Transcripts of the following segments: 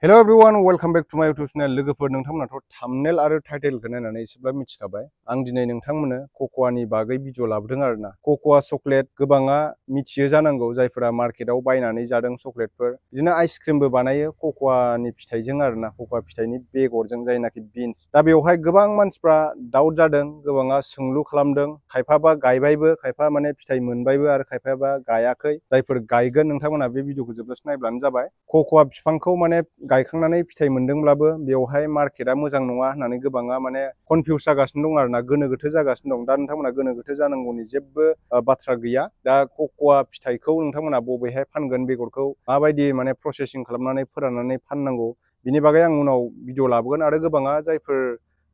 Hello everyone welcome back to my YouTube channel लोगोफोर नोंथांमोनाथ' thumbnail आरो टाइटेलखौ नायनानै एसेब्लाबो मिथिखाबाय आं दिनै नोंथांमोननो कक'आनि बागै भिडिअ लाबोदों आरोना कक'आ चकलेट गोबाङा मिथियो जानांगौ जायफोरा मार्केटाव बायनानै जादों चकलेटफोर बिदिनो आइसक्रिमबो बानायो कक'आनि फिथाइजों आरोना कक'आ फिथाइनि बेगरजों जायनाखि बिन्स दा बेवहाय गोबां मानसिफ्रा डाउट जादों गोबाङा सोंलु खालामदों खायफाबा गायबायबो खायफा माने फिथाइ मोनबायबो आरो खायफाबा गायाखै जायफोर गायगोन नोंथांमोना बे भिडिअखौ जोबजासिम नायब्लानो जाबाय कक'आ बिफांखौ माने गायखांनानै फिथाइ मोनदोंब्लाबो बेवहाय मार्केटआ मोजां नङा होननानै गोबाङा माने कनफिउस जागासिनो दं आरोना गोनो गोथो जागासिनो दं दा नोंथांमोना गोनो गोथो जानांगौनि जेबो बाथ्रा गैया दा कक'आ फिथाइखौ नोंथांमोना बबेहाय फानगोन बेगरखौ माबायदि माने प्रसेसिं खालामनानै फोराननानै फाननांगौ बिनि बागै आं उनाव भिडिअ लाबोगोन आरो गोबाङा जायफोर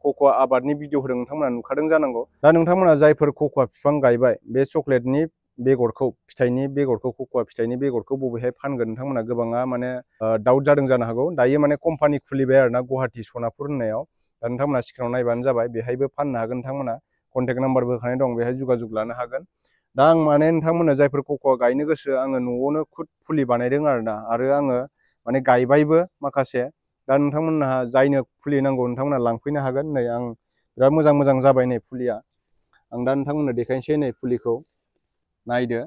कक'आ आबादनि भिडिअ होदों नोंथांमोना नुखादों जानांगौ दा नोंथांमोना जायफोर कक'आ बिफां गायबाय बे चकलेटनि बेगरखौ फिथाइनि बेगरखौ कक'आ फिथाइनि बेगरखौ बबेहाय फानगोन नोंथांमोना गोबाङा माने डाउट जादों जानो हागौ दायो माने कम्पानि खुलिबाय आरोना गुवाहाटि सनापुर होननायाव दा नोंथांमोना स्क्रिनाव नायबानो जाबाय बेहायबो फाननो हागोन नोंथांमोना कन्टेक्ट नाम्बारबो होखानाय दं बेहाय जगाजग लानो हागोन दा आं माने नोंथांमोननो जायफोर कक'आ गायनो गोसो आङो न'आवनो खुद फुलि बानायदों आरोना आरो आङो माने गायबायबो माखासे दा नोंथांमोनहा जायनो फुलि नांगौ नोंथांमोना लांफैनो हागोन नै आं बिराद मोजां मोजां जाबाय नै फुलिया आं दा नोंथांमोननो देखायनोसै नै फुलिखौ नायदो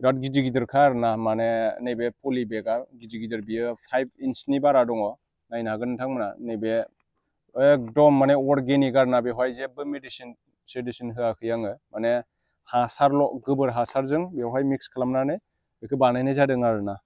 बिराद गिदिर गिदिरखा आरोना माने नैबे पलि बेगआ गिदिर गिदिर बियो 5 इन्चनि बारा दङ नायनो हागोन नोंथांमोना नैबे एकदम माने अर्गेनिक आरोना बेवहाय जेबो मेडिसिन होआखै आङो माने हासारल' गोबोर हासारजों बेवहाय मिक्स खालामनानै बेखौ बानायनाय जादों आरोना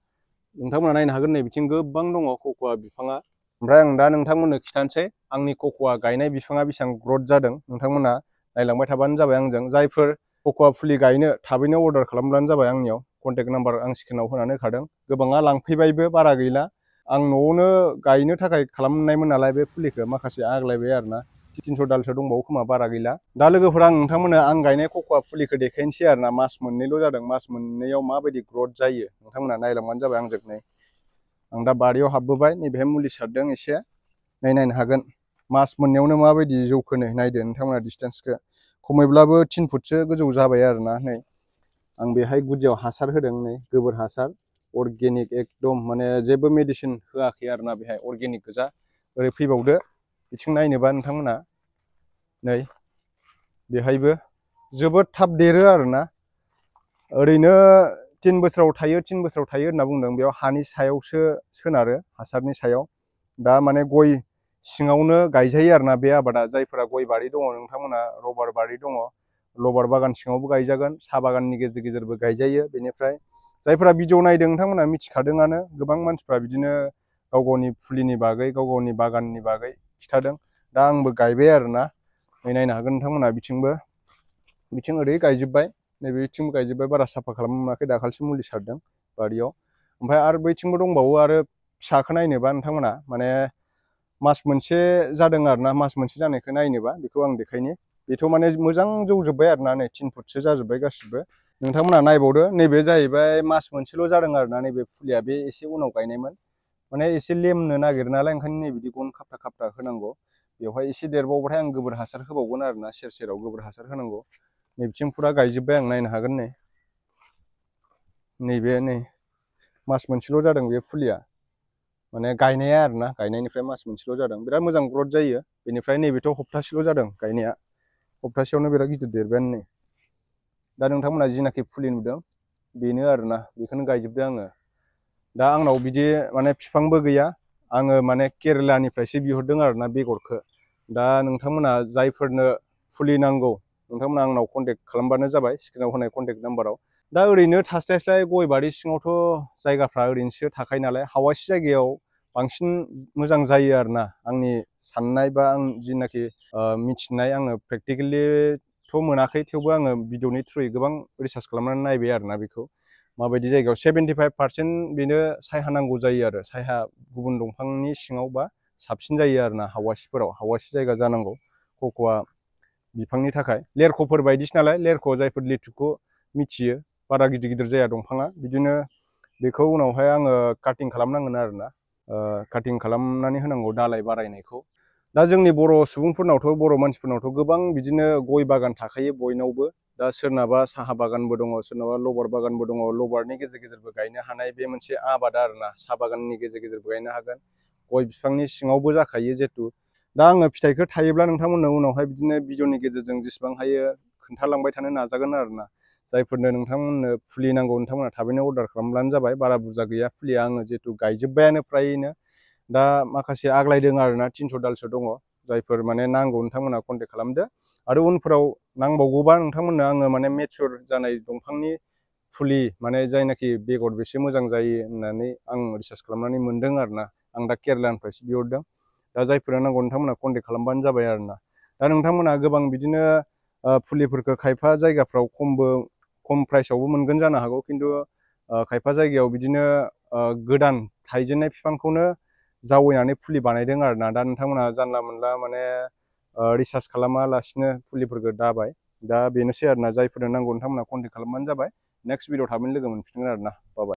नोंथांमोना नायनो हागोन नै बिथिं गोबां दङ कक'आ बिफाङा ओमफ्राय आं दा नोंथांमोननो खिथानोसै आंनि कक'आ गायनाय बिफाङा बेसेबां ग्रथ जादों नोंथांमोना नायलांबाय थाबानो जाबाय आंजों जायफोर कक'आ फुलि गायनो थाबैनो अर्डार खालामब्लानो जाबाय आंनियाव कन्टेक्ट नाम्बार आं स्क्रिनाव होनानै होखादों गोबाङा लांफैबायबो बारा गैला आं न'आवनो गायनो थाखाय खालामनायमोन नालाय बे फुलिखौ माखासे आग्लायबाय आरोना 300 दालसो दंबावो खोमा बारा गैला दा लोगोफोर आं नोंथांमोननो आं गायनाय कक'आ फुलिखौ देखायनोसै आरोना मास मोननैल' जादों मास मोननैयाव माबायदि ग्रथ जायो नोंथांमोना नायलांबानो जाबाय आंजों नै आं दा बारियाव हाबबोबाय नैबेहाय मुलि सारदों एसे नायनो हागोन मास मोननैयावनो माबायदि जौखो नै नायदो नोंथांमोना डिसटेन्सखौ खमैब्लाबो 3 फुटसो गोजौ जाबाय आरोना नै आं बेहाय गुदियाव हासार होदों नै गोबोर हासार अर्गेनिक एकदम माने जेबो मेडिसिन होआखै आरोना बेहाय अर्गेनिक गोजा ओरै फैबावदो बिथिं नायनोबा नोंथांमोना नै बेहायबो जोबोद थाब देरो आरोना ओरैनो 3 बोसोराव थायो होनना बुंदों बेयाव हानि सायावसो सोनारो हासारनि सायाव दा माने गय सिङावनो गायजायो आरोना बे आबादा जायफोरा गय बारि दङ नोंथांमोना रबार बारि दङ लबार बागान सिङावबो गायजागोन साहा बागाननि गेजेर गेजेरबो गायजायो बेनिफ्राय जायफोरा भिडिअ नायदों नोंथांमोना मिथिखादोंआनो गोबां मानसिफ्रा बिदिनो गाव गावनि फुलिनि बागै गाव गावनि बागाननि बागै खिथादों दा आंबो गायबाय आरोना नै नायनो हागोन नोंथांमोना बिथिं ओरै गायजोब्बाय नैबेथिंबो गायजोब्बाय बारा साफा खालामाखै दाखालिसो मुलि सारदों बारियाव ओमफ्राय आरो बैथिंबो दंबावो आरो फिसाखौ नायनोबा नोंथांमोना माने मास मोनसे जादों आरोना मास मोनसे जानायखौ नायनोबा बेखौ आं देखायनि बेथ' माने मोजां जौजोब्बाय आरोना नै 3 फुटसो जाजोब्बाय गासिबो नोंथांमोना नायबावदो नैबे जाहैबाय मास मोनसेल' जादों आरोना नैबे फुलिया बे एसे उनाव गायनायमोन माने एसे लेमनो नागिरो नालाय ओंखायनो नै बिदि गन खाबथा खाबथा होनांगौ बेवहाय एसे देरबावबाथाय आं गोबोर हासार होबावगोन आरोना सेर सेराव गोबोर हासार होनांगौ नैबिथिं फुरा गायजोब्बाय आं नायनो हागोन नै नैबे नै मास मोनसेल' जादों बे फुलिया माने गायनाया आरोना गायनायनिफ्राय मास मोनसेल' जादों बिराद मोजां ग्रथ जायो बेनिफ्राय नैबेथ' हप्तासेल' जादों गायनाया हप्तासेयावनो बिराद गिदिर देरबायानो नै दा नोंथांमोना जिनाखि फुलि नुदों बेनो आरोना बेखौनो गायजोबदों आङो दा आंनाव बिदि माने बिफांबो गैया आङो माने केरेलानिफ्रायसो बिहरदों आरोना बेगरखौ दा नोंथांमोना जायफोरनो फुलि नांगौ नोंथांमोना आंनाव कन्टेक्ट खालामबानो जाबाय स्क्रिनाव होनाय कन्टेक्ट नाम्बाराव दा ओरैनो थास्लायस्लाय गय बारि सिङावथ' जायगाफ्रा ओरैनोसो थाखायो नालाय हावासि जायगायाव बांसिन मोजां जायो आरोना आंनि साननाय बा आं जिनाखि मिथिनाय आङो प्रेक्टिकेलिथ' मोनाखै थेवबो आङो भिडिअनि थ्रुयै गोबां रिसार्च खालामनानै नायबाय आरोना बेखौ माबायदि जायगायाव 75% बेनो सायहा नांगौ जायो आरो सायहा गुबुन दंफांनि सिङाव बा साबसिन जायो आरोना हावासिफोराव हावासि जायगा जानांगौ कक'आ बिफांनि थाखाय लेरख'फोर बायदिसो नालाय लेरख' जायफोर लिथुखौ मिथियो बारा गिदिर गिदिर जाया दंफाङा बिदिनो बेखौ उनावहाय आङो काटिं खालामनांगोन आरोना काटिं खालामनानै होनांगौ दालाय बारायनायखौ दा जोंनि बर' सुबुंफोरनावथ' बर' मानसिफोरनावथ' गोबां बिदिनो गय बागान थाखायो बयनावबो दा सोरनाबा साहा बागानबो दङ सोरनाबा लबार बागानबो दङ लबारनि गेजेर गेजेरबो गायनो हानाय बे मोनसे आबाद आरोना साहा बागाननि गेजेर गेजेरबो गायनो हागोन गय बिफांनि सिङावबो जाखायो जिहेतु। दा आङो फिथाइखौ थायोब्ला नोंथांमोननो उनावहाय बिदिनो भिडिअनि गेजेरजों जेसेबां हायो खोन्थालांबाय थानो नाजागोन आरोना। जायफोरनो नोंथांमोननो फुलि नांगौ नोंथांमोना थाबैनो अर्डार खालामब्लानो जाबाय। बारा बुरजा गैया फुलिया, आङो जिहेतु गायजोब्बायानो फ्रायैनो। दा माखासे आग्लायदों आरोना 300 दालसो दङ। जायफोर माने नांगौ नोंथांमोना कन्टेक्ट खालामदो। आरो उनफोराव नांबावगौबा नोंथांमोननो आङो माने मेचुर जानाय दंफांनि फुलि माने जायनाखि बेगर बेसे मोजां जायो होननानै आं रिसार्च खालामनानै मोनदों आरोना। आं दा केरेलानिफ्रायसो बिहरदों। दा जायफोरा नांगौ नोंथांमोना कन्टेक्ट खालामबानो जाबाय आरोना। दा नोंथांमोना गोबां बिदिनो फुलिफोरखौ खायफा जायगाफ्राव खम प्राइसआवबो मोनगोन जानो हागौ, खिन्थु खायफा जायगायाव बिदिनो गोदान थाइजेननाय बिफांखौनो जावैनानै फुलि बानायदों आरोना। दा नोंथांमोना जानला मोनला माने रिसार्च खालामालासिनो फुलिफोरखौ दाबाय। दा बेनोसै आरोना, जायफोरनो नांगौ नोंथांमोना कन्टेक्ट खालामबानो जाबाय। नेक्स्ट भिडिअ थाबैनो लोगो मोनफिनगोन आरोना। बाय बाय।